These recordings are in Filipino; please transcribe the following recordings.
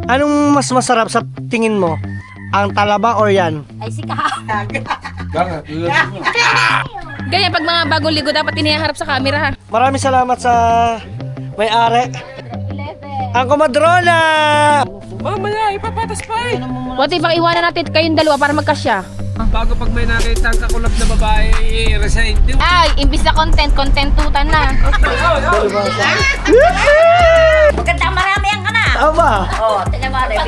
Anong mas masarap sa tingin mo? Ang talaba or yan? Ay, sika. Ganyan, pag mga bagong ligo, dapat iniharap sa camera ha. Maraming salamat sa may-ari. Ang kumadrona! Mamaya, ipapatas pa eh. Buti pang iwanan natin kayong dalawa para magkasya. Bago pag may nakita ang kakulap na babae, i-resign. Ay, imbis na contentutan na. Magandang marami ang ka na. Tama! Oo, tignan mo rin.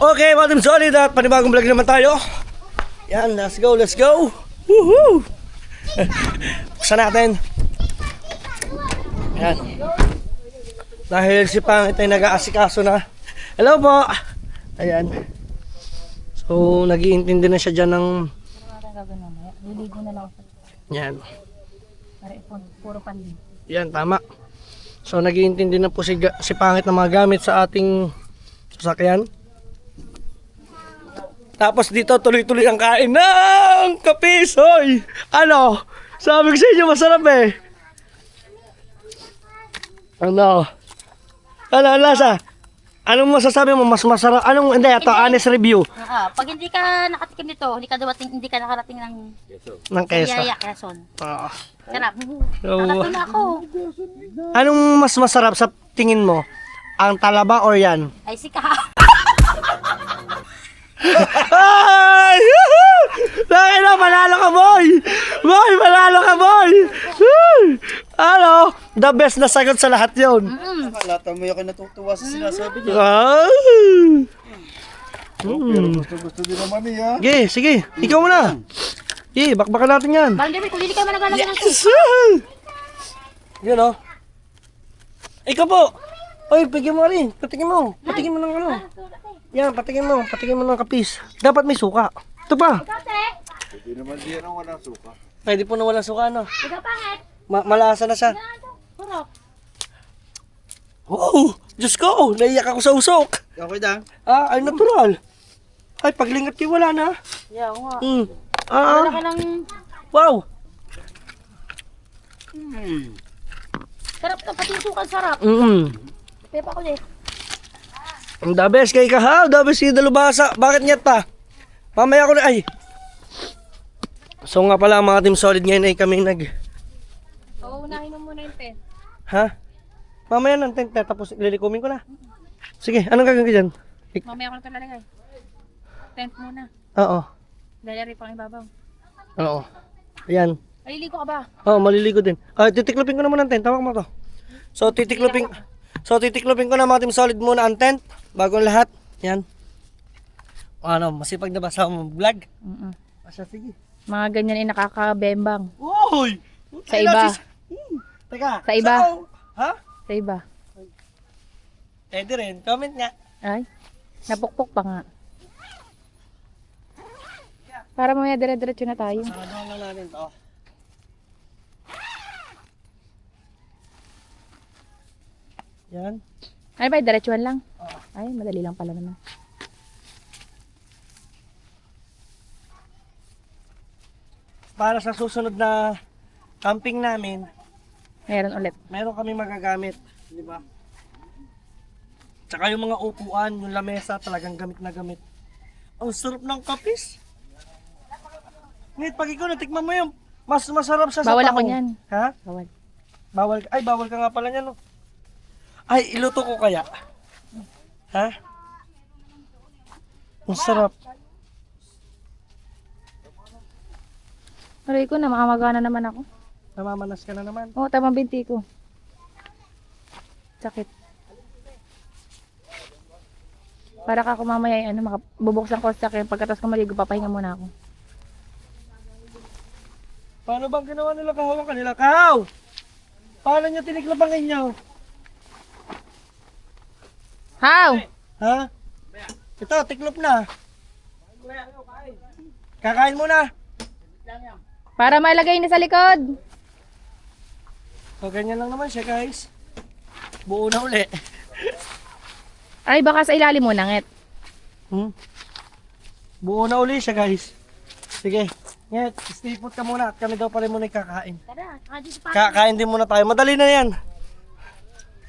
Okay, mga Team Solid at panibagong vlog naman tayo. Yan, let's go, let's go! Woohoo! Buksan natin. Yan. Dahil si Pangit ay nag-aasikaso na. Hello po! Ayan. So, nag-iintindi na siya dyan ng... Liligo na lang. Yan. Puro pandig. Yan, tama. So, nag-iintindi na po si Pangit ng mga gamit sa ating sasakyan. Tapos dito tuloy-tuloy ang kain ng kapisoy. Ano? Sabi ko sa inyo masarap eh. Ano? Ano ang lasa? Anong masasabi mo mas masarap? Anong hindi ito honest review Pag hindi ka nakatikim nito, hindi ka nakarating ng ng Quezon. Yaya, Quezon. Oo. Sarap. Oo. Nakatun ako. Anong mas masarap sa tingin mo? Ang talaba or yan? Ay, sika. Ay! Dahil na, panalo ka boy! Boy, panalo ka boy! Ano? The best na sagot sa lahat yun. Lahat mo yung natutuwa sa sinasabi niya. Pero gusto din naman niya. Sige, sige. Ikaw muna. Sige, bakbakan natin yan. Bang David, kung hindi ka managalagyan ng Yes! Yun o. Ikaw po. Oy, bigyan mo rin. Patikin mo. Patikin mo ng ano. Yan, patikin mo ng kapis. Dapat may suka. Ito pa. Hindi naman diyan ang walang suka. Pwede po na walang suka, no? Ikaw pangit. Malasa na siya. Puro. Wow! Diyos ko! Naiyak ako sa usok. Okay lang. Ay natural. Ay, paglingat kayo wala na. Yeah, nga. Ah, Wala ka ng... wow! Sarap to, pati yung sukan sarap. Pepa ko din. Ang the best kay Kahaw, the best kay Dalubhasa. Bakit nyat pa? Mamaya ko na, ay. So nga pala mga Team Solid ngayon ay kami Oo, unahin mo muna yung tent. Ha? Mamaya ng tent, tapos lilikumin ko na. Sige, anong gagawin ko dyan? Mamaya ko na ito lalagay. Tent muna. Oo. Lalari pang ibabaw. Oo. Ayan. Maliligo ka ba? Oo, maliligo din. Titiklopin ko naman ang tent. Tawag mo to. So, titiklopin ko na mga Team Solid muna ang tent. Bago ang lahat. Yan. Ano, masipag na ba sa vlog? Asya, sige. Mga ganyan ay nakakabembang. Uy! Sa iba. Teka. Sa iba. Ha? Sa iba. Pwede rin. Comment nga. Ay, napukpok pa nga. Para mamaya dire-diretso na tayo. Sarado lang natin to. Yan. Ano ba, diretsuhan lang? Ay, madali lang pala naman. Para sa susunod na camping namin, Meron ulit. meron kami magagamit. Di ba? Tsaka yung mga upuan, yung lamesa, talagang gamit na gamit. Ang sarap ng kapis. Nit, pag ikaw natikman mo yung mas masarap siya sa Bawal ako tahong. niyan. Ha? Bawal. Bawal ka nga pala niyan. No? Ay, iluto ko kaya. Ha? Ang sarap. Aray ko na, makamagana naman ako. Namamanas ka na naman. Oo, tamang binti ko. Sakit. Para ka ako mamaya, bubuksan ko sa akin. Pagkatapos ko maligo, papahinga muna ako. Paano bang ginawa nila kahawang kanila? Kahaw! Paano niya tiniklap ang inyo? How? Ha? Ito, tiklop na. Kakain muna. Para mailagay na sa likod. So, ganyan lang naman siya, guys. Buo na uli. Ay, baka sa ilalim mo nangit. Buo na uli siya, guys. Sige. Nyet, stay put ka muna at kami daw pala muna kakain. Tara, dito pa. Kakain din muna tayo. Madali na yan.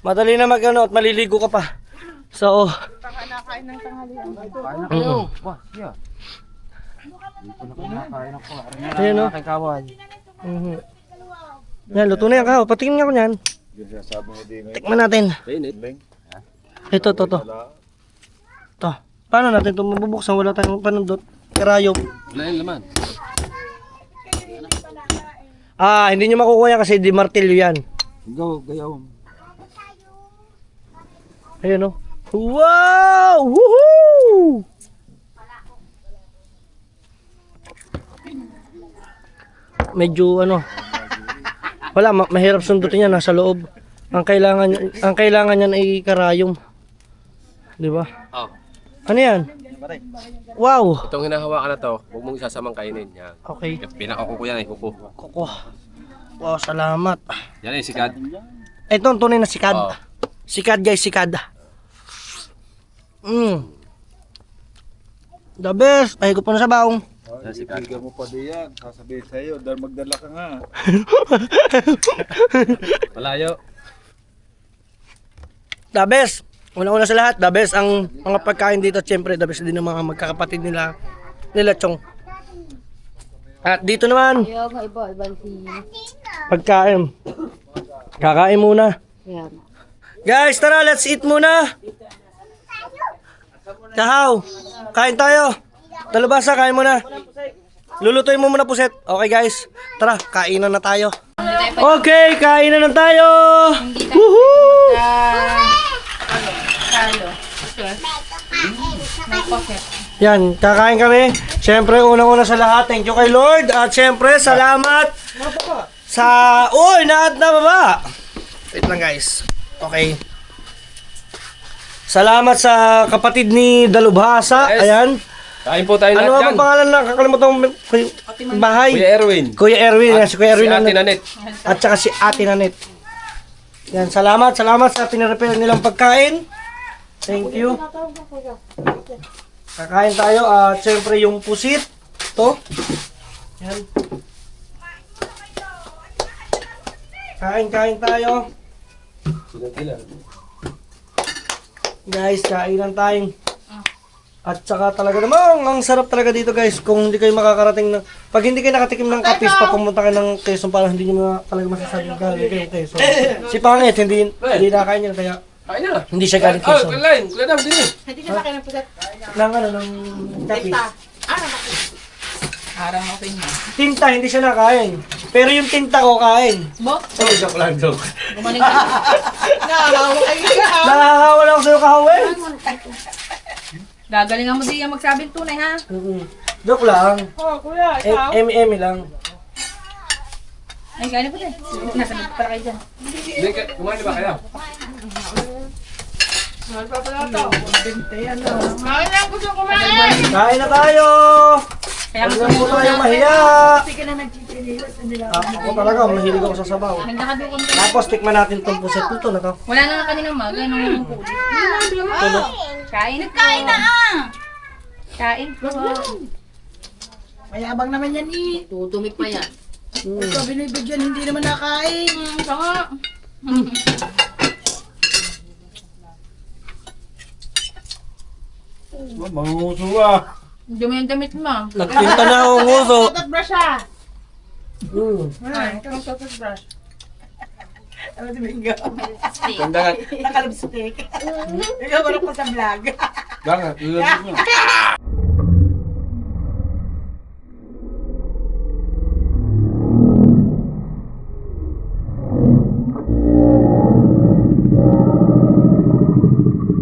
Madali na mag-ano at maliligo ka pa. So, Nakain ng tanghalian. ayun o. Mhm. Yan, luto na yan ka. Patingin nga ko yan. Yung sinasabi mo din ngayon. Tikman natin. Ling. Ito. Ito. Paano natin ito mabubuksan? Wala tayong panundot. Karayom. Wala yung laman. Hindi nyo makukuha yan kasi di martilyo yan. Go, gayaw. Ayun o. Wow! Woohoo! Medyo wala, mahirap sundutin yan, nasa loob. Ang kailangan niyan ay karayom. Di ba? Oh. Ano yan? Wow! Itong hinahawakan na to, huwag mong isasamang kainin. Yan. Okay. Pinakakuko yan eh, kuko. Kuko. Wow, salamat. Yan eh, sikat. Ito ang tunay na sikad. Oh. Sikad guys, sikad. The best. Ay, ko pa na sa baong. Bigyan mo pa diyan. Sasabihin sa'yo, dahil magdala ka nga. Malayo. The best. Una-una sa lahat, the best ang mga pagkain dito. Siyempre, the best din ng mga magkakapatid nila Chong. At dito naman, pagkain. Kakain muna. Guys, tara, let's eat muna. Kahaw, kain tayo. Dalubasa, kain muna. Lulutuin mo muna puset. Okay guys, tara, kainan na tayo. Okay, kainan na tayo. Woohoo! Yan, kakain kami. Siyempre, unang-una sa lahat, thank you kay Lord. At siyempre, salamat sa... Uy, naat na baba. Wait lang guys. Okay. Salamat sa kapatid ni Dalubhasa. Yes. Ayan. Kain po tayo Ano lahat ba yan. ang pangalan na kakalimutan mo bahay? Kuya Erwin. Kuya Erwin. Yan, si Kuya Erwin. Si Ate Nanet. Nanet. At saka si Ate Nanet. Yan, salamat sa pinarepare nilang pagkain. Thank you. Kakain tayo at syempre yung pusit. Ito. Yan. Kain tayo. Guys, kainan tayo. At saka talaga namang ang sarap talaga dito guys. Kung hindi kayo makakarating na, pag hindi kayo nakatikim ng kapis pag pumunta kayo ng Quezon, parang hindi nyo talaga masasabi ng galing kayo Quezon. Si Pangit hindi nakain yan kaya Kain na. hindi siya galing Oh, Quezon. Kuya Dam, din eh. Hindi ka sa akin ng puset. Ng kapis. Harang ako sa inyo. Tinta, hindi siya nakain. Pero yung tinta ko kain. Bo? Oh, joke lang, joke. Gumaling ka. Nakakawa kayo ka. Nakakawala ako sa'yo kahawin. Gagalingan mo din yung magsabing tunay ha. Joke lang. Oh, kuya, M lang. Ay, gano'n po din. Nasa dito pala kayo dyan. Hindi, kumain na ba kayo? Kain na tayo. Kaya Huwag na po tayong mahiya. Ako talaga, mahilig ako sa sabaw. nagkakadukon ka. Tapos tikman natin itong puset nito na to. Wala na nga kaninang maga, nung huli. Kain. Kain na Kain po. Mayabang naman yan eh. Tutumik pa yan. Ito binibigyan, hindi naman nakain. Saka. Mangunguso ah. Dumi yung damit mo. Nagtinta na ako nguso. Toothbrush ah. Ay, Ikaw ang toothbrush. Ano si Bingo? Ganda nga. Nakalipstick. Ikaw marap ko sa vlog. Gangat, lalabas mo.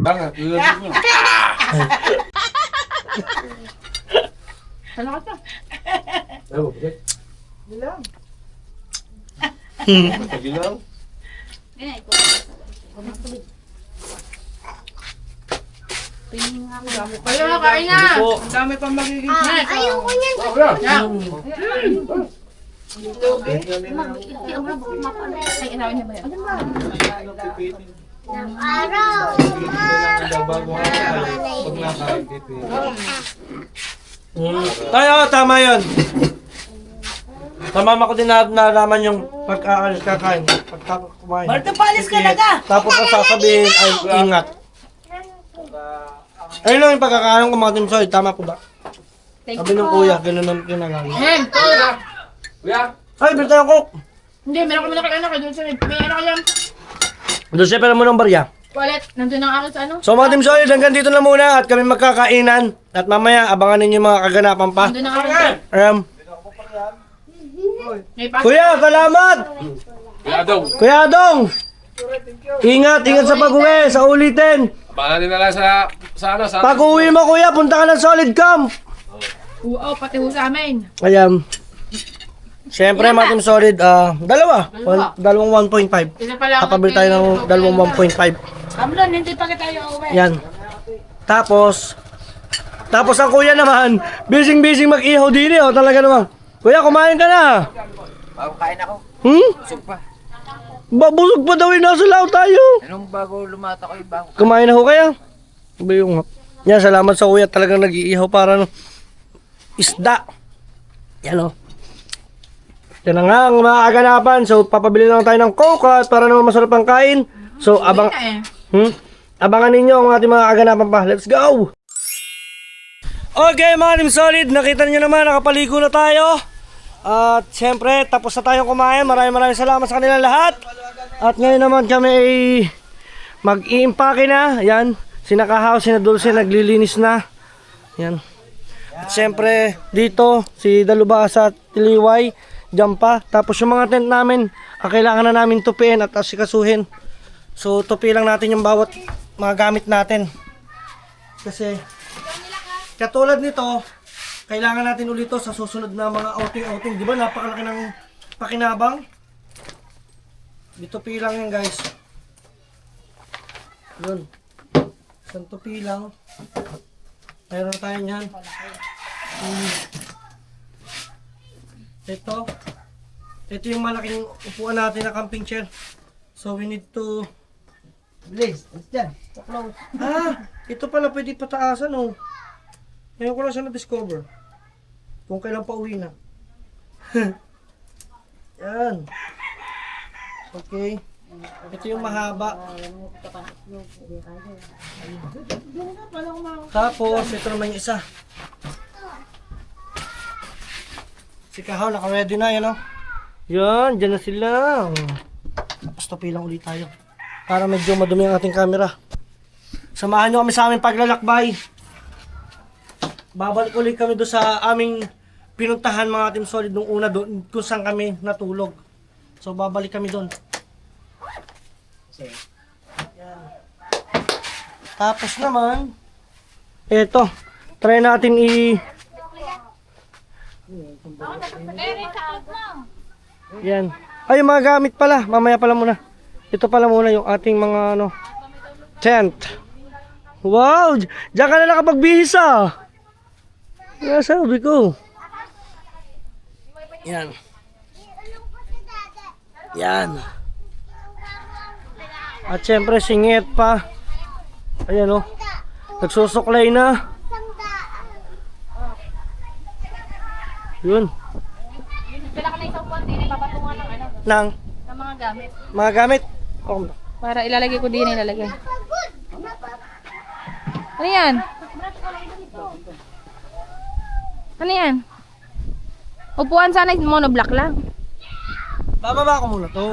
Gangat, lalabas mo. Ano ka to? Ano, bakit? Pagilaw. Ganyan, ito. Kayo na, kain na! Ang dami pang magiging Ayoko yan! Ay, inawin niya ba yan? Bago ka pag nakain dito. Tayo, tama yun. Sa mama ko din nalaman yung kakain. Pagkakakumain. Palis ka na ka! Tapos ang sasabihin ay ingat. Ayun lang yung pagkakain ko mga Team Solid. Tama po ba? Sabi ng kuya, ganun ang kinalaman. Kuya, Ay, bilta yung coke. Hindi, meron kami nakakainan kayo doon sa may ano kayo. Doon siya pala mo ng barya. Wallet, nandun ang akin sa ano. So mga Team Solid, hanggang dito na muna at kami magkakainan. At mamaya, abangan ninyo yung mga kaganapan pa. Nandun ang akin. May pas. Kuya, salamat! Kuya Adong. Kuya Adong! Ingat sa pag-uwi, sa ulitin. Abangan din na lang sa Pag-uwi mo kuya, punta ka ng Solid Camp. Oo, pati ho sa amin. Ayan. Siyempre, mga Team Solid, dalawang 1.5. Isa pa lang. Kapabili tayo ng dalawang 1.5. Kamlon, hindi pa tayo uwi. Yan. Tapos ang kuya naman, busy mag-ihaw din eh. Talaga naman. Kuya, kumain ka na. Bago kain ako. Busog pa. Babusog pa daw eh, nasa lao tayo. Anong bago lumata ko yung bago? Kumain na ho kaya? Ba yung... Yan, salamat sa kuya. Talagang nag-iihaw para isda. Yan o. Yan na nga ang mga aganapan. So, papabili lang tayo ng Coke at para naman masarap ang kain. So, abangan ninyo ang ating mga aganapan pa. Let's go! Okay mga Team Solid, nakita niyo naman, nakapaligo na tayo. At siyempre, tapos na tayong kumain. Maraming salamat sa kanilang lahat. At ngayon naman kami ay mag-iimpake na. Yan, sina Kahaw, sina Dulce, naglilinis na. Yan. At siyempre, dito, si Dalubhasa at Tiliway, dyan pa. Tapos yung mga tent namin, kailangan na namin tupiin at asikasuhin. So, tupi lang natin yung bawat mga gamit natin. Kasi, katulad nito, kailangan natin ulit ito sa susunod na mga outing. Di ba napakalaki ng pakinabang? Dito lang yan guys. Yun. Isang tupi lang. Mayroon tayo yan. Ito yung malaking upuan natin na camping chair. So we need to... Blaze, it's dyan. Ito pala pwede pataasan oh. Ngayon ko lang siya na-discover. Kung kailan pa uwi na. Yan. Okay. Ito yung mahaba. Tapos, ito naman yung isa. Si Kahaw, naka-ready na yan, oh. Yan, dyan na sila. Tapos topi lang ulit tayo. Para medyo madumi ang ating camera. Samahan nyo kami sa aming paglalakbay. Babalik ulit kami doon sa aming pinuntahan mga Team Solid nung una doon kung saan kami natulog. So babalik kami doon. Yan. Tapos naman, eto, try natin yan. Ay, yung mga gamit pala, mamaya pala muna. Ito pala muna yung ating mga tent. Wow, diyan ka na nakapagbihis ah. Kaya sabi ko. Yan. Yan. At syempre singit pa. Ayan o. Nagsusuklay na. Yun. Kailangan ka na isang buwan din, ipapatungan ng ano, Nang ng mga gamit. mga gamit. Oh. Para ilalagay ko din ilalagay. Ano yan? Ano yan? Upuan sana monoblock lang. Bababa ko muna to.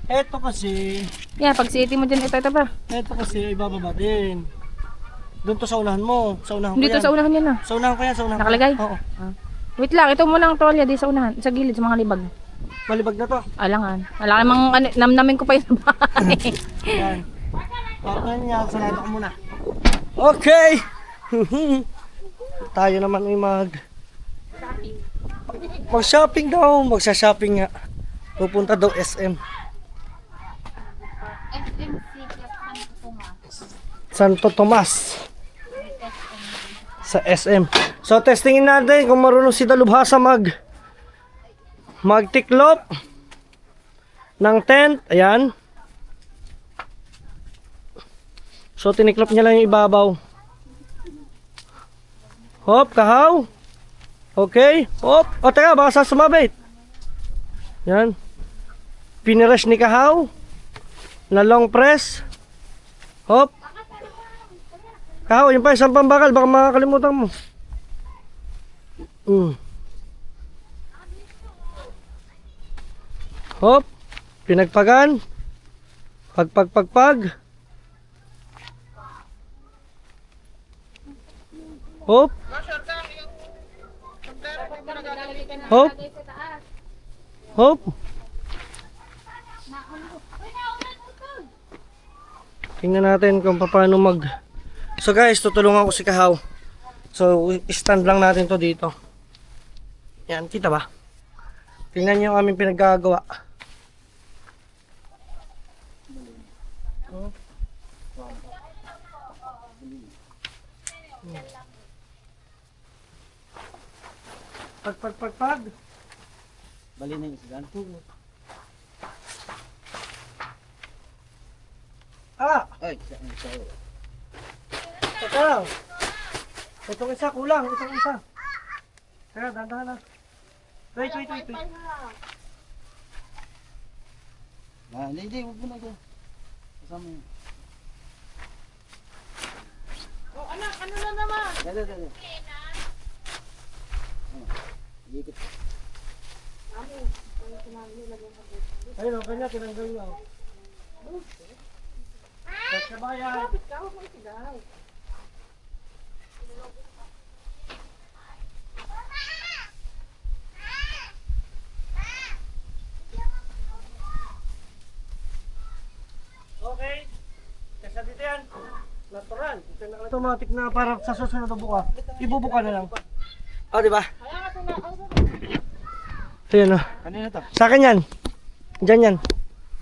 Eto kasi, Yan, pag siiti mo dyan, ito pa. eto kasi ibababa din. Doon to sa unahan mo. Sa unahan ko Dito yan. sa unahan yan ah. Sa unahan ko yan, sa unahan ko. Nakalagay? Oo. Wait lang, ito muna ang tolya di sa unahan. Sa gilid, sa mga libag. Malibag na to. Alangan. Alangan mang namnamin ko pa yun sa bahay. Yan. Okay niya, sarado ko muna. Okay! Tayo naman ay mag-shopping daw. Magsa-shopping nga. Pupunta daw SM. Santo Tomas. Sa SM. So testingin natin kung marunong si Dalubhasa magtiklop ng tent. Ayan. So tiniklop niya lang yung ibabaw. Hop, kahaw. Okay. Hop. O, teka, baka sumabit. Yan. Pinirush ni kahaw. Na long press. Hop. Kahaw, yun pa isang pambakal. Baka makakalimutan mo. Hop. Pinagpagan. Pagpagpagpag. Hop. Hop. Hop. Tingnan natin kung paano mag... So guys, tutulungan ko si Kahaw. So, stand lang natin to dito. Yan, kita ba? Tingnan niyo yung aming pinaggagawa. Pag. Bali na yung isdan. Ah! Ay, sa'yo. Teka lang. Itong isa, kulang. Itong isa. Teka, dahan na. Wait. Hindi, huwag mo na ito. Kasama yun. Oh, anak, ano na naman? Dali. Ikot. Ayun, ang kanya, tinanggal niya. Kasabayan. Okay. Kasi dito yan. Natural. Automatic na parang sa susunod na buka. Ibubuka na lang. Oh, di ba? Ayan o. Kanina to? Sa akin yan. Diyan yan.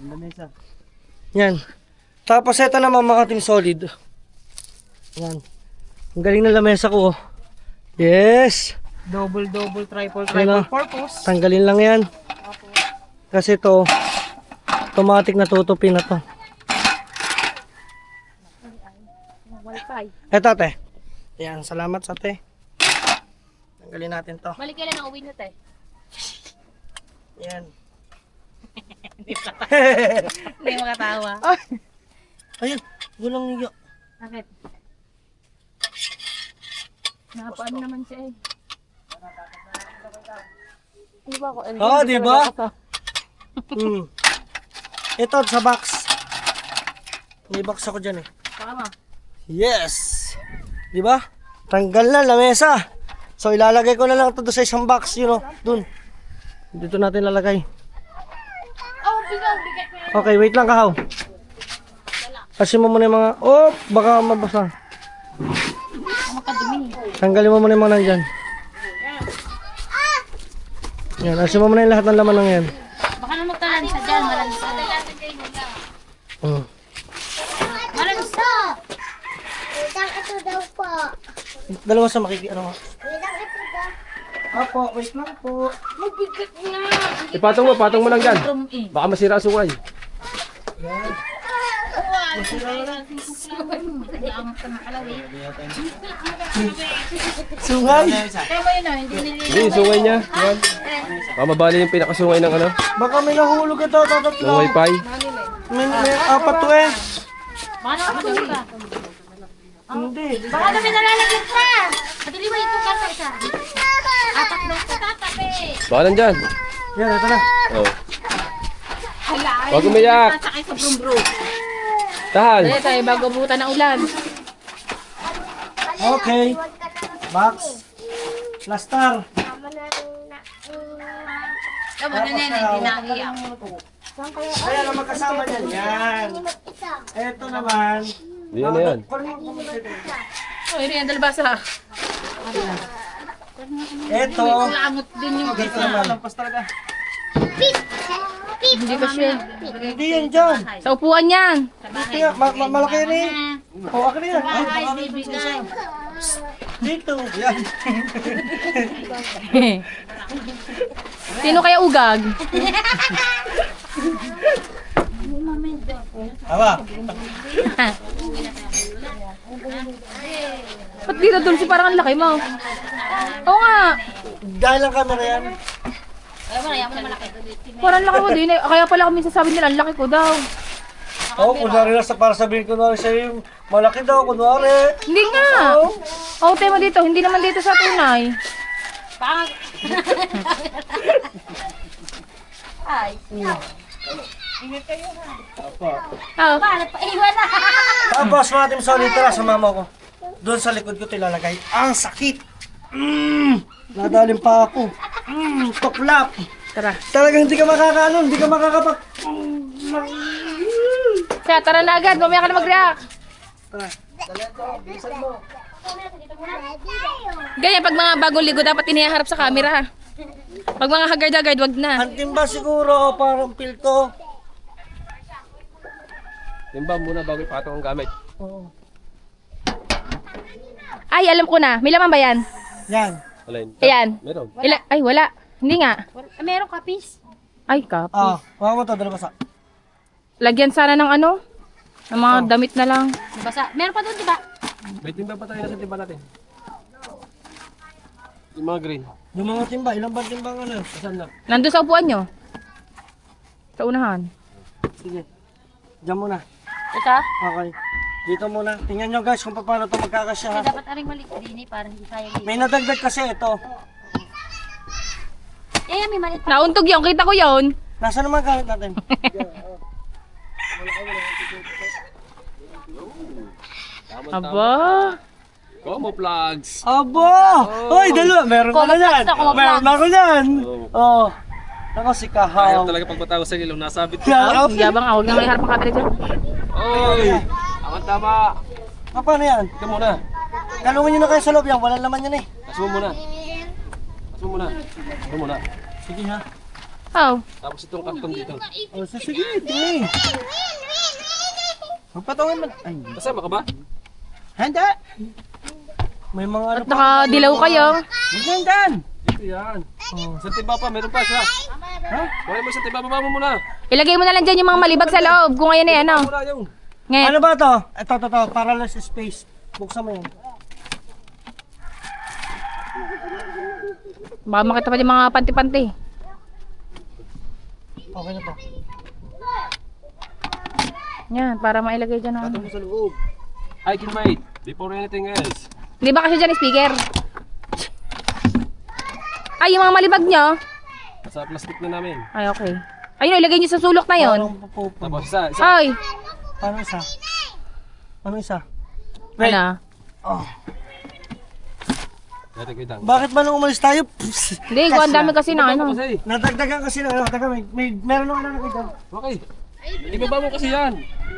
Yung lamesa. Yan. Tapos ito naman mga ating solid. Yan. Ang galing ng lamesa ko. Oh. Yes. Double, triple, Ayan, oh. purpose. Tanggalin lang yan. Kasi ito, automatic na tutupin na to. Wi-Fi. Eto ate. Yan. Salamat sa ate. Tanggalin natin to. Balik kailan ang uwi nyo, te? Yan. Hindi makatawa. Ayun. Gulang niyo. Bakit? Napaan naman siya eh. Di ba ako? Oo, di ba? Ito sa box. May box ako dyan eh. Tama. Yes! Di ba? Tanggal na lamesa. So ilalagay ko na lang ito sa isang box, you know, dun. Dito natin lalagay. Oh, bigat mo. Okay, wait lang Kahaw. Kasi mo muna yung mga, oh, baka mabasa. Makadumi. Tanggalin mo muna yung mga nandyan. Yan, asin mo muna yung lahat ng laman ng yan. Baka na magtalansa dyan, malansa. Malansa! Ito daw po. Dalawa sa makiki, ano? Ito daw. Apo, wait lang po. Mabigat na. Patong mo lang dyan. Drum eh. Baka masira ang sungay. Sungay! Kaya mo yun o, hindi nililito. Hindi, yung sungay niya. Yan. Baka mabali yung pinakasungay ng ano, Baka may nahulog ito, ng tatatlo. wifi. May apat to eh. Baka nakakadumi ka. Hindi. Baka namin nalalagyan ka. Madali ba itong kasa isa? Apat na ito tatabi. Baka nandyan. Yan, ito na. Oh. Huwag umiyak. Sasakay sa brum-brum. Tahan. Dali tayo bago buta ng ulan. Okay. Box. Plaster. Tama na nene, hindi nakiyak. Kaya na magkasama niyan. Yan. Ito naman. Yan na yan. Oh, yun yung dalbasa. Ito. Lamot din yung Ito naman. Hindi ba siya? Hindi yan dyan. Sa upuan yan. Ito yan. Malaki rin. O, akin yan. Ay, bibigay. Dito. Yan. Sino kaya ugag? Aba. Ba't Ba't dito, Dulce? Parang ang laki mo. Oo nga. Dahil lang camera yan. Ayaw mo na malaki. Parang laki mo din. Kaya pala ako minsan sabi nila, ang laki ko daw. Oo, kunwari lang para sabihin kunwari sa'yo yung malaki daw, kunwari. Hindi nga. Oo, tema dito. Hindi naman dito sa tunay. Pangag. Ay. Ah, Paano pa? Iwan na. Tapos mga Team Solid, tara sumama ko. Doon sa likod ko tilalagay. Ang sakit! Nadalim pa ako. Tuklap! tara. Talagang hindi ka makakaano, hindi ka makakapag... Siya, tara na agad. Mamaya ka na mag-react. Ganyan, pag mga bagong ligo, dapat iniharap sa camera, ha? Pag mga haggard-haggard, wag na. Ang timba siguro, parang pilto. Timba muna bago ipatong ang gamit. Ay, alam ko na. May laman ba yan? Yan. Alin? Ayan. Meron. Ay, wala. Hindi nga. Meron kapis. Ay, kap. Huwag mo to, dala basa. Lagyan sana ng ano? Ng mga damit na lang. Basa. Meron pa doon, di ba? May timba pa tayo sa timba natin. Yung mga green. Yung mga timba, ilang ba timbang ano? Asan na? Nandun sa upuan nyo. Sa unahan. Sige. Diyan muna. Ito? Okay. Dito muna. Tingnan nyo guys kung paano ito magkakasya ha. Dapat aring maliit din eh, para hindi kaya dito. May nadagdag kasi ito. May maliit. Nauntog yun. Kita ko yun. Nasa naman gamit natin? Aba. Como plugs. Abo! Hoy, dalawa! Meron ka na yan! Meron ako yan! Oh. Ako si Ayaw Kahaw. talaga pagpatawa sa ilong. Nasabit ko. Kahaw? Yabang ah. Huwag na may harap ang camera dyan. Oy! Ang tama. Paano yan? Ika muna. Galungin nyo na kayo sa loob yan. Walang laman yan eh. Taas mo muna. Taas mo muna. Taas mo muna. Sige ha. Oh. Tapos itong karton dito. Oh, sige. Tingin. Magpatungan mo. Ay, Kasama ka ba? handa! May mga ano At nakadilaw kayo. Magandaan! Ito yan. Sa timba pa, meron pa siya. Ha? Wala mo sa timba, baba mo muna. Ilagay mo na lang dyan yung mga malibag sa loob. Kung ngayon eh, ano. Muna yung. Ngayon. Ano ba to? Ito. Parallel space. Buksan mo yan. Baka makita pa yung mga panti-panti. Okay na to. Yan, para mailagay dyan ang ano. Sa loob. I can wait before anything else. Hindi ba kasi dyan speaker? Ay, yung mga malibag nyo. Sa plastic na namin. Ay, okay. Ayun, ilagay nyo sa sulok na yon. Parang pupupo. Tapos isa. Ay, Paano isa? Ano isa? ano? Oh. Dati ko itang. Bakit ba nung umalis tayo? Hindi, ang dami kasi na ano. Kasi. Nadagdagan kasi na ano. Taga, meron akong lalaki dyan. Okay. Ibaba mo kasi yan.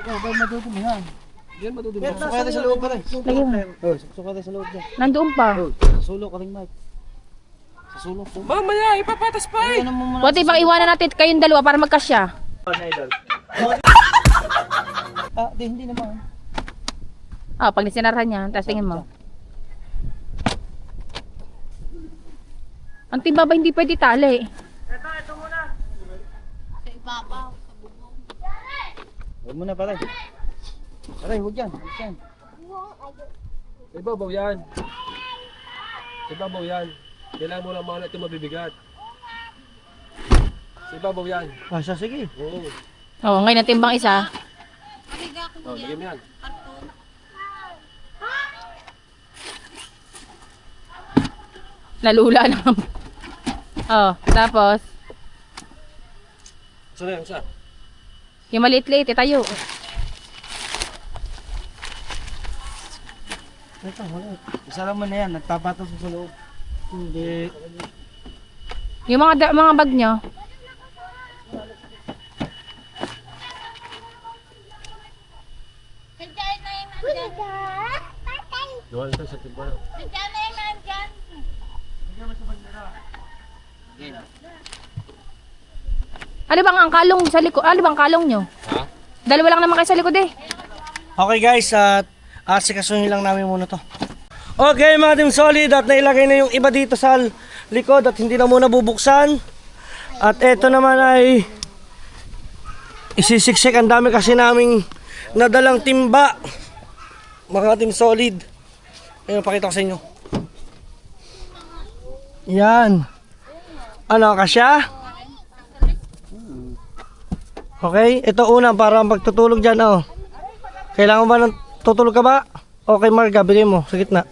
Ba madudumi yan? Yan matutulog. Sukay tayo sa loob pa rin. Lagay mo. Oh, sukay tayo sa loob dyan. Nandoon pa. Sa sulok ka rin, Mike. Sa sulok po. Mamaya, ipapatas pa eh. Ano mo muna? Buti pang iwanan natin kayong dalawa para magkasya. Hindi naman. Ah, pag nisinarahan niya, tapos tingin mo. Ang timba ba hindi pwede tali? Ito muna. Huwag mo na pala. Aray, huwag yan. Huwag yan. Ibabaw yan. Ibabaw yan. Kailangan mo lang mga ito mabibigat. Ibabaw yan. Siya, sige. Oo. Oo, ngayon ang timbang isa. Oh, lagyan mo yan. Nalula na. Oh, tapos, Saan na yan? Saan? yung maliit-liit, tayo. Ito, wala. Isara mo na yan. Nagpapatos sa loob. Hindi. Yung mga bag nyo. Nandiyan na yung nandyan. Doon ito sa timba. Nandiyan na yung nandyan. Ano bang ang kalong sa likod? Ano bang kalong nyo? Ha? Dalawa lang naman kayo sa likod eh. Okay guys, at asikasuhin lang namin muna to. Okay mga Team Solid, at nailagay na yung iba dito sa likod at hindi na muna bubuksan. At eto naman ay isisiksik. Ang dami kasi naming nadalang timba, mga Team Solid. Ayun, pakita ko sa inyo. Yan. Ano, kasya? Okay, ito una para pagtutulog dyan, oh. Kailangan mo ba ng tutulog ka ba? Okay, Marga, bigay mo sa gitna.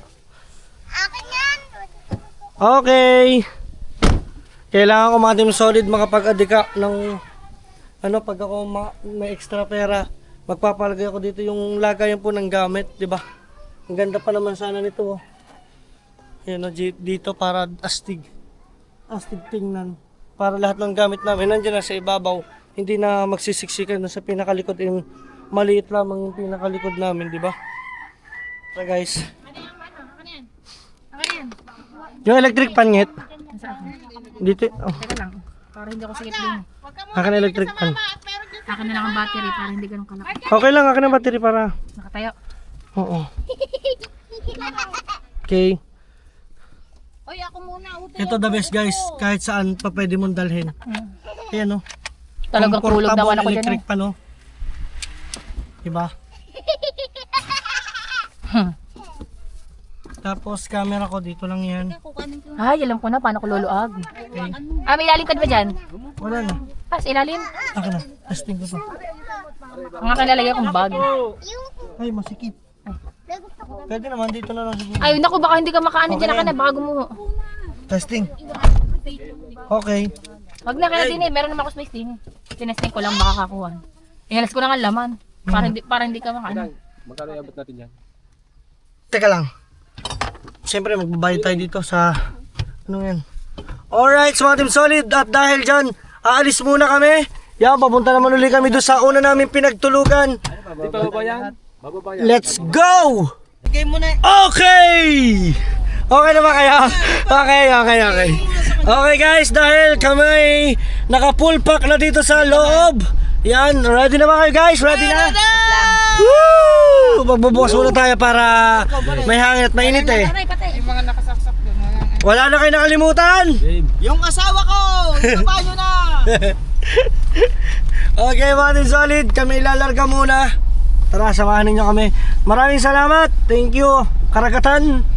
Akin yan. Okay. Kailangan ko matim solid makapag-adika ng ano, pag ako may extra pera, magpapalagay ako dito yung lagayan po ng gamit, di ba? Ang ganda pa naman sana nito, oh. Ayan, oh, dito para astig. Astig tingnan. Para lahat ng gamit namin nandiyan na sa ibabaw. Hindi na magsisiksikan na sa pinakalikod. Yung maliit lamang yung pinakalikod namin, di ba? So guys. Yung electric pan ngit. Dito. Oh. Teka lang. Para hindi ako sigit din. Akin electric pan. Akin na lang ang battery para hindi ganun kalaki. Okay lang, akin ang battery para. Nakatayo. Oo. Okay. Oy, ako muna. Ito the best guys. Kahit saan pa pwede mong dalhin. Ayan, oh. Talagang tulog Comfortable naman ako dyan. electric pan, oh. Diba? Tapos camera ko dito lang yan. Ay, alam ko na paano ko luluag. Okay. May ilalim ka ba dyan? Wala na. Ah, sa ilalim. Akin na. Testing ko to. Ang akin lalagay akong bag. Ay, masikip. Pwede naman dito na lang siguro. Ay, naku, baka hindi ka makaano dyan. Akin na, baka gumuho. Testing. Okay. Wag na kaya din eh. Meron naman ako space din eh. Tinesting ko lang baka kakuha. Inalas ko na nga laman. Para hindi ka makaano. Magkano iabot natin yan? Teka lang. Siyempre magbabayad tayo dito sa ano yan. Alright, so mga Team Solid, at dahil dyan aalis muna kami. Yan, papunta naman ulit kami doon sa una namin pinagtulugan. Di bababa yan? Bababa yan. Let's go! Okay! Okay na ba kayo? Okay. Okay guys, dahil kami naka full pack na dito sa loob. Yan, ready na ba kayo guys? Ready na? Woo! Magbubukas muna tayo para may hangin at mainit eh. Wala na kayo nakalimutan? Yung asawa ko! Ibaba nyo na! Okay mga Team Solid, kami ilalarga muna. Tara, samahan ninyo kami. Maraming salamat. Thank you. Karagatan.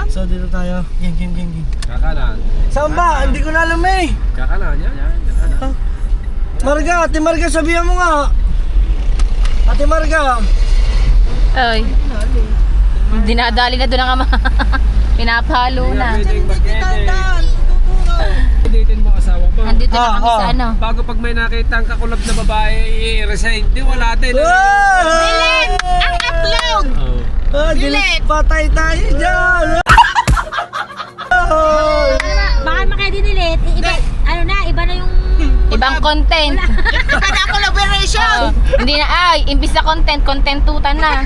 So dito tayo. Game. Kakanan. Saan ba? Hindi ko na alam eh. Kakanan, yan. Marga, Ate Marga, sabihan mo nga. Ate Marga. Ay. Dinadali na doon ang ama. Pinapalo na. Datin mo asawa mo. Nandito na kami sa ano. Bago pag may nakita ang kakulab na babae, i-resign. Di wala din. Bilit! Ang upload! Bilit! Patay tayo dyan! Baka makadinilit. Iba na yung... Ibang content. Iba na collaboration! Hindi na imbis na contentutan na.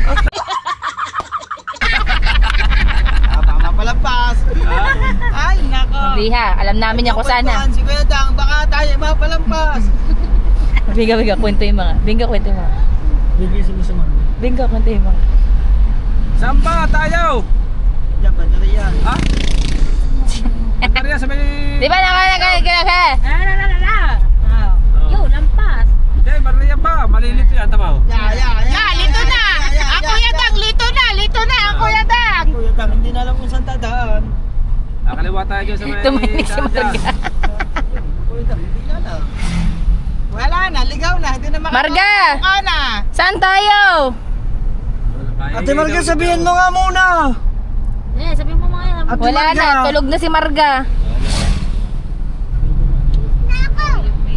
Baka mapalampas. Ay, nako. Hindi ha, alam namin yan kung sana. Si Kuya Dang, baka tayo mapalampas. Binga, kwento yung mga. Bigisin mo sa mga. Binga, kwento yung mga. Saan ba tayo? Diyan, bandariya. Ha? Bandariya sa may... Di ba nakakagagagag? Yo, lampas. Hindi, bandariya ba? Malilito yan, tama mo? Lito na! Ako yatang, lito na! Ako yatang! Kuya Dang, hindi na alam kung saan dadaan. Kaliwa tayo dyan sa may... Tumanik si Marga. Kuya Dang, hindi na lang. Wala na, ligaw na. Hindi na Marga! na. Saan tayo? Ate Marga, sabihin mo nga muna. Sabi mo mga yan. Ate Wala Marga. na, tulog na si Marga.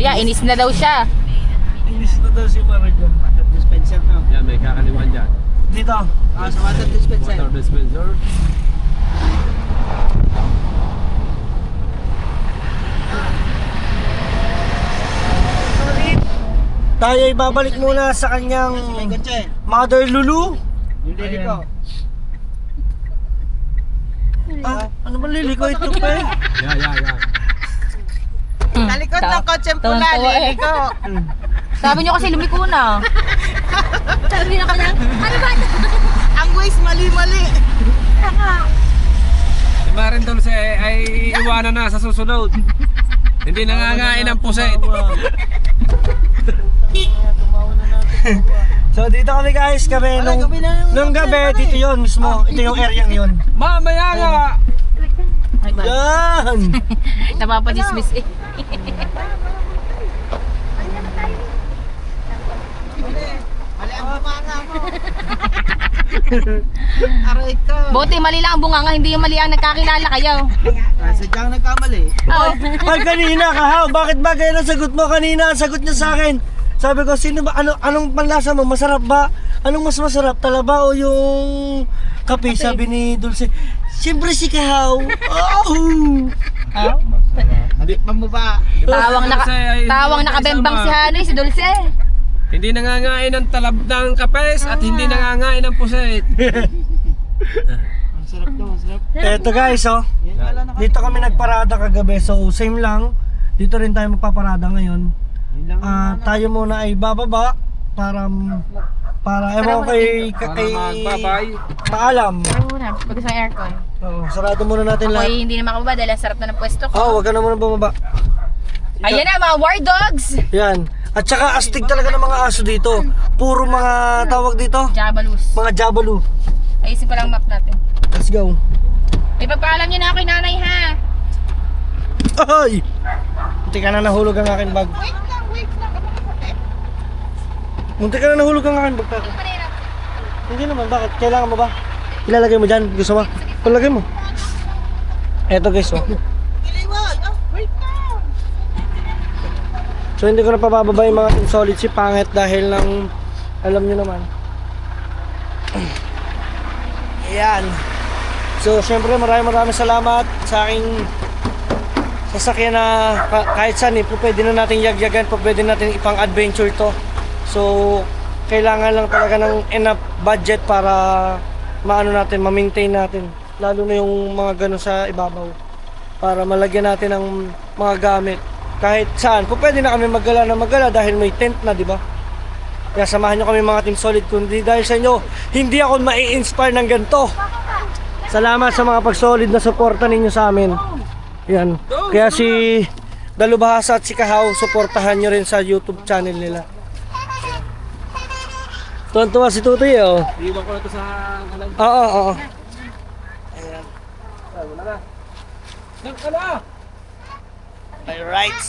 Yeah, inis na daw siya. Inis na daw si Marga. Water dispenser na. Yan, may kakaliwan dyan. Dito. Sa water dispenser. Water dispenser. Tayo ay babalik muna sa kanyang May kotse. Mother Lulu. Yung dili ko. Ano ba liliko ito pa eh? Yeah. Talikod ng kotse pula, Tawan-tawa eh. lili ko. Sabi nyo kasi lumiko na. Sabi na ko lang, ano ba? Ang waist mali-mali. Si Marin Dulce ay iwanan na sa susunod. Hindi nangangain ang puset. So dito kami guys, nung gabi, dito yon mismo. Ito yung area yun. Mamaya nga! Ay, ba? Yan! Napapadismiss eh. Aray ka. Buti mali lang ang bunganga, hindi yung mali ang nagkakilala kayo. Sadyang nagkamali. Oh. Ay kanina, Kahaw, bakit ba ganyan ang sagot mo kanina? Ang sagot niya sa akin. Sabi ko, sino ba, anong panlasa mo? Masarap ba? Anong mas masarap? Talaba o yung kape? Sabi ni Dulce. Siyempre si Kahaw. Oh! Habit pa mo ba? Tawang nakabembang si Hanoy, si Dulce. Hindi nangangain ng talab ng kapes at hindi nangangain ng puset. Ang sarap daw, ang sarap. Eto guys, oh. Yan pala na. Dito kami nagparada kagabi. So same lang. Dito rin tayo magpaparada ngayon. Yun lang. Tayo muna ay bababa para ewan ko kay Bye-bye. paalam. Muna, pag sa aircon. Oo, sarado muna natin Ako lahat. hindi na makababa dahil ang sarap na ng pwesto ko. Oh, wag ka na muna bumaba. Ayan na, mga war dogs! Yan. At saka astig talaga ng mga aso dito. Puro mga tawag dito, Jabalus. mga jabalu. Ayusin ko lang map natin. Let's go. May pagpaalam niyo na ako kay nanay ha. Ay! Munti ka na nahulog ang akin bag. Munti ka na nahulog ang akin bag. Pero. Hindi naman, bakit? Kailangan mo ba? Ilalagay mo dyan, gusto mo? Palagay mo. Eto guys, oh. So hindi ko na pabababa yung mga Team Solid si Pangit dahil lang alam nyo naman. Ayan. So syempre maraming salamat sa aking sasakyan na kahit saan po pwede na natin yagyagan, po pwede natin ipang adventure to. So kailangan lang talaga ng enough budget para maano natin, ma-maintain natin. Lalo na yung mga ganun sa ibabaw. Para malagyan natin ng mga gamit. Kahit saan, po pwede na kami maggala dahil may tent na, di ba? Kaya samahan nyo kami mga Team Solid, kundi dahil sa inyo, hindi ako mai-inspire ng ganito. Salamat sa mga pag-solid na suporta ninyo sa amin. Yan. Kaya si Dalubhasa at si Kahaw, suportahan nyo rin sa YouTube channel nila. Tuwan-tuwa si Tutoy, oh. Iwan ko na ito sa kalang. Oo. Ayan. Wala na. Nang ka na! Alright.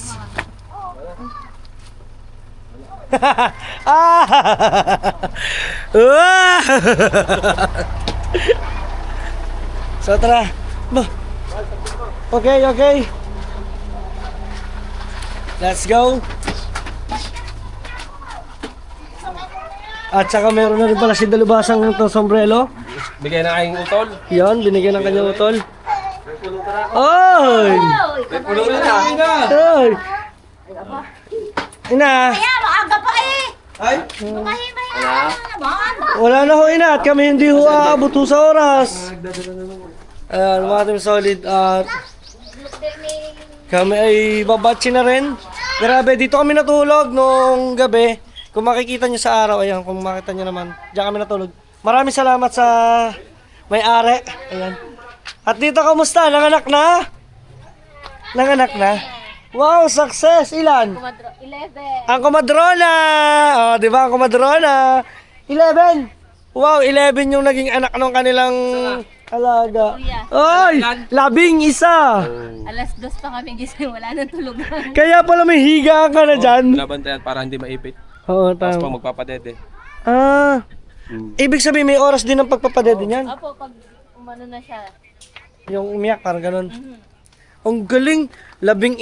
Ah! So tara. Okay. Let's go. At saka meron na rin pala si Dalubasang ito sombrero. Bigay na kayong utol. Yan, binigyan ng kanyang utol. Oy! May puno na. Oy! Ina! Kaya, maaga pa eh. Ay! Mahimahin na naman. Wala na ho ina at kami hindi ho aabot ho sa oras. Ayan, mga Team Solid at kami ay babatsi na rin. Grabe, dito kami natulog nung gabi. Kung makikita nyo sa araw, ayan, kung makita nyo naman, diyan kami natulog. Maraming salamat sa may-ari. Ayan. At dito, kamusta? Nanganak na? Nanganak na? Wow, success! Ilan? 11. Ang kumadrona! Oh, di ba ang kumadrona? 11! Wow, 11 yung naging anak ng kanilang alaga. Oy! 11! Alas 2 pa kami gising, wala nang tulugan. Kaya pala may higa ka na dyan. Labantayan para hindi maipit. Oo, Tapos tama. pang magpapadede. Ah, ibig sabihin may oras din ang pagpapadede niyan. Opo, pag umano na siya. Yung umiyak, parang ganun. Ang galing, 11.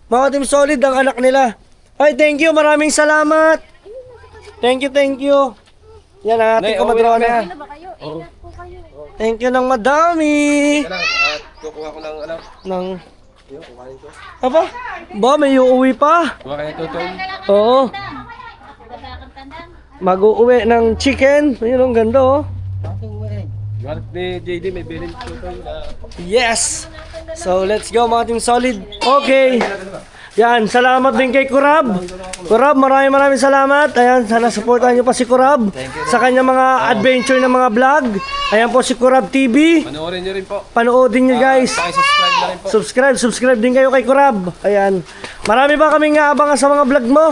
Mga Team Solid ang anak nila. Ay, thank you, maraming salamat. Thank you. Yan ang ating Nay, kumadrona. Ano ba kayo? Ingat po kayo. Thank you ng madami. Kaya lang, at kukuha ko ng ano. Ng... Apa? Ba, may uuwi pa? Kuha kayo tutol. Oo. Mag-uuwi ng chicken. Ayun, ang ganda oh. Galit ni JD may bilin tutol na. Yes! So, let's go mga Team Solid. Okay. Yan, salamat din kay Kurab. Kurab, maraming salamat. Ayan, sana supportan nyo pa si Kurab sa kanya mga adventure na mga vlog. Ayan po si Kurab TV. Panoorin nyo rin po. Panoodin nyo guys. Pakisubscribe na rin po. Subscribe din kayo kay Kurab. Ayan. Marami ba kaming aabangan sa mga vlog mo?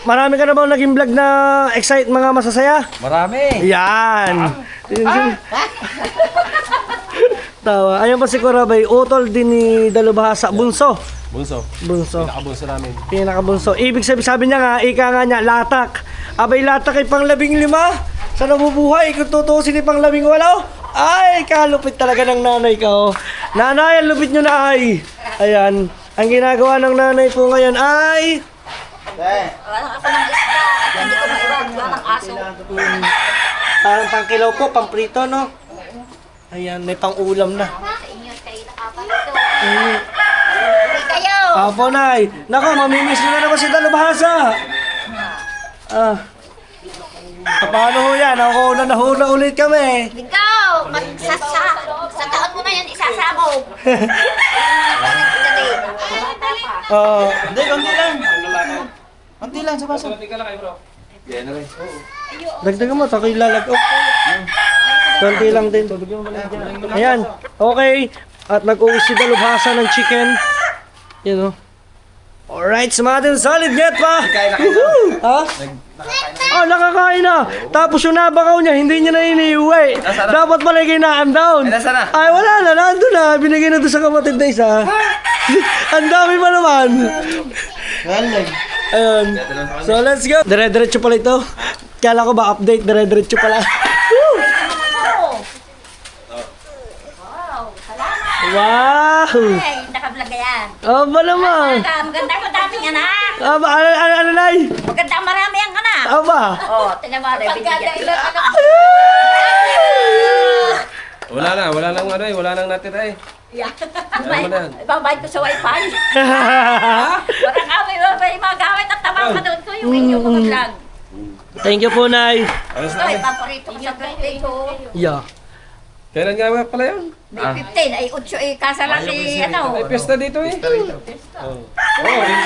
Marami ka na bang naging vlog na excite mga masasaya? Marami. Yan. Tawa. Ayan pa si Kurabay, utol din ni Dalubhasa. Bunso. Bunso. Bunso. Nakabunso namin. Pinakabunso. Ibig sabi niya nga, ika nga niya, latak. Abay, latak ay pang 15 sa nabubuhay. Kung tutusin ni pang 18, ay, kalupit talaga ng nanay ka, oh. Nanay, ang lupit nyo na ay. Ayan. Ang ginagawa ng nanay po ngayon ay... Wala ako ng isda. At hindi ko maiwan. Wala ng aso. Parang pang kilaw po, pang prito, no? Ayan, may pang ulam na. Sa inyo, kayo nakapalito. Mm. Kayo! Apo, Nay. Nako, mamimiss nyo na naman si Dalubhasa. Paano ho yan? Ako nahuna ulit kami. Ikaw! Sa taon mo na yan, isasabog. Hindi, konti lang. Konti lang, sa baso. Tingka lang kayo bro. Yan na rin. Dagdagan mo, ako ilalagok. Konti lang din. Ayan, okay. At nag-uwi si Dalubhasa ng chicken. Yan o. Alright, sumatin solid get pa. Woo! Ha? Nakakain na. Tapos yung nabakaw niya, hindi niya na iniuwi. Dapat pala ginaan down. Ay, wala na. Nandun na. Binigay na doon sa kapatid na isa. Ang dami pa naman. Ayun. So, let's go. Dire-diretso pala ito. Kala ko ba update? Dire-diretso pala. Wow! Ay, nakablog yan. Aba naman. Maganda ko daming anak. Aba, ano na eh? Maganda marami ang anak. Aba. Oh, tingnan mo rin. Wala lang ano eh, wala nang natira eh. Ibabayad ko sa wifi. Parang may mga gamit at tamang ka doon ko yung inyong mga vlog. Thank you po, Nay. Ito, ipaparito ko sa birthday ko. Yeah. Kailan nga pala yun? May 15, ay 8 eh, kasalan ni ano. Ay, piyesta dito eh. Yung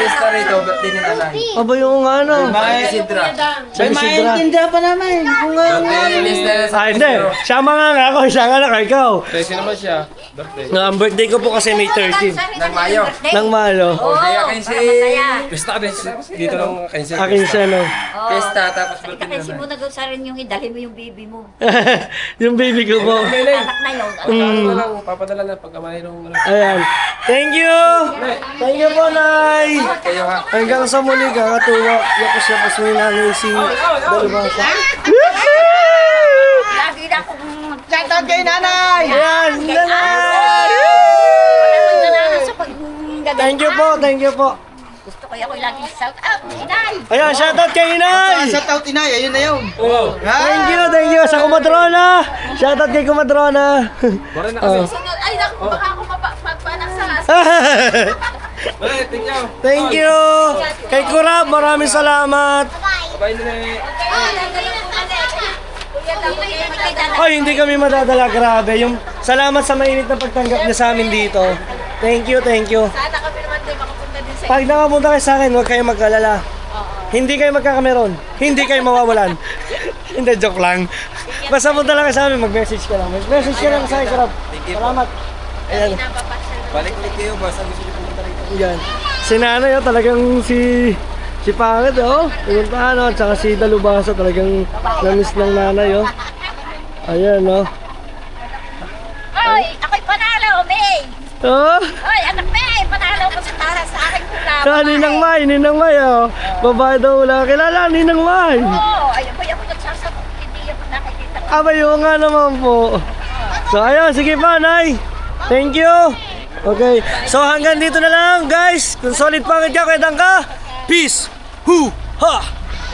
pista rito, din nila lang. Aba yung ano. May Sidra. Sa Isidra. pa naman. Kung Hindi. Siya mga nga ako. Siya nga lang ikaw. 13 naman siya. Birthday. Ang birthday ko po kasi May 13. Nang Mayo. Nang Malo. Oo, para masaya. Piyesta kami dito lang kainsin. Akin siya, no? Pesta, tapos Kasi kasi mo nag-usa rin yung idalhin mo yung baby mo. Yung baby ko po. Anak na yun. Ano lang, papadala na pagkamay nung ano. Ayan. Thank you! Thank you po, Nay! Hanggang sa muli, kakatuwa. Yapos-yapos mo yung nanay si Dalubhasa. Lagi na akong Shoutout kay nanay! Ayan! Nanay! Thank you po, thank you po. Gusto ko yung lagi shout out. Inay! Ayan, shoutout kay Inay! Shoutout inay, ayun na yun. Thank you sa Kumadrona! Shoutout kay Kumadrona! Bora na kasi. Ay, naku, baka ako magpanasas. Wala, thank you. Thank you! Kay Kurab, maraming salamat! Bye na Ay, hindi kami madadala, grabe. Yung salamat sa mainit na pagtanggap niya sa amin dito. Thank you, thank you. Sana kami naman din makapunta din sa Pag nakapunta kayo sa akin, huwag kayong mag-alala. Hindi kayo magkakameron. Hindi kayo mawawalan. Hindi, joke lang. Basta punta lang kayo sa amin, mag-message ka lang. Mag-message ka lang sa akin, Kurab. Salamat. Ayan. Balik-balik kayo, basta gusto niyo pumunta rito. Yan. Si nanay, oh, talagang si Pangit, oh. Pumuntahan, oh. At saka si Dalubhasa, talagang namiss ng nanay, oh. Ayan, oh. Oy, ako'y panalo, May! Oh, Oy, anak May! Panalo ko sa aking kula. Ninang May, oh. Babae daw wala. Kilala, Ninang May. Oo, ayun po yung nagsasabot. Hindi yung nakikita ko. Abay, oo nga naman po. So, ayun, sige pa, Nay. Thank you. Okay, so hanggang dito na lang, guys. Kung solid pangit ka, kaya ka. Peace. Hu! Ha!